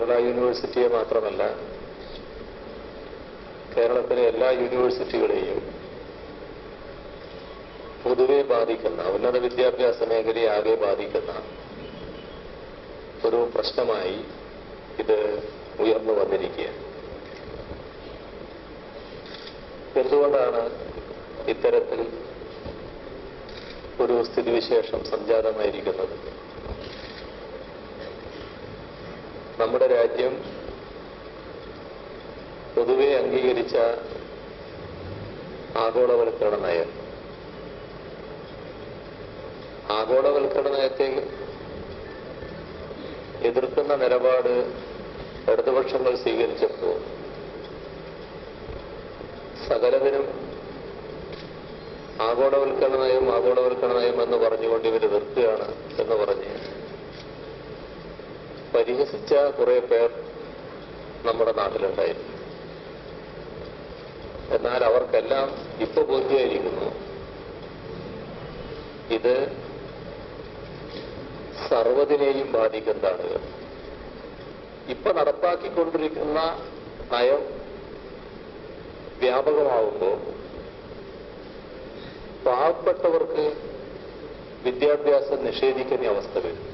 കേരള യൂണിവേഴ്സിറ്റിയെ മാത്രമല്ല, കേരളത്തിലെ എല്ലാ യൂണിവേഴ്സിറ്റികളെയും പൊതുവെ ബാധിക്കുന്ന, ഉന്നത വിദ്യാഭ്യാസ മേഖലയെ ആകെ ബാധിക്കുന്ന ഒരു പ്രശ്നമായി ഇത് ഉയർന്നു വന്നിരിക്കുകയാണ്. എന്തുകൊണ്ടാണ് ഇത്തരത്തിൽ ഒരു സ്ഥിതിവിശേഷം സംജാതമായിരിക്കുന്നത്? നമ്മുടെ രാജ്യം പൊതുവെ അംഗീകരിച്ച ആഗോളവൽക്കരണ നയം, ആഗോളവൽക്കരണ നയത്തെ എതിർക്കുന്ന നിലപാട് ഇടതുപക്ഷങ്ങൾ സ്വീകരിച്ചപ്പോൾ സകലതിനും ആഗോളവൽക്കരണ നയം എന്ന് പറഞ്ഞുകൊണ്ട് ഇവർ എതിർക്കുകയാണ് എന്ന് പറഞ്ഞ് പരിഹസിച്ച കുറെ പേർ നമ്മുടെ നാട്ടിലുണ്ടായിരുന്നു. എന്നാൽ അവർക്കെല്ലാം ഇപ്പൊ ബോധ്യമായിരിക്കുന്നു ഇത് സർവ്വതിനെയും ബാധിക്കുന്നതാണ്. ഇപ്പൊ നടപ്പാക്കിക്കൊണ്ടിരിക്കുന്ന നയം വ്യാപകമാവുമ്പോൾ പാവപ്പെട്ടവർക്ക് വിദ്യാഭ്യാസം നിഷേധിക്കുന്ന അവസ്ഥ വരും.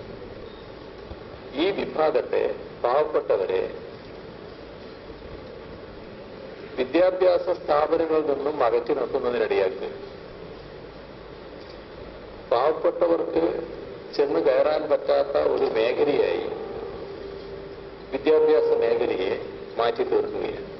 ഈ വിഭാഗത്തെ, പാവപ്പെട്ടവരെ വിദ്യാഭ്യാസ സ്ഥാപനങ്ങളിൽ നിന്നും അകറ്റി നിർത്തുന്നതിനിടയാക്കി പാവപ്പെട്ടവർക്ക് ചെന്ന് കയറാൻ പറ്റാത്ത ഒരു മേഖലയായി വിദ്യാഭ്യാസ മേഖലയെ മാറ്റി തീർക്കുകയാണ്.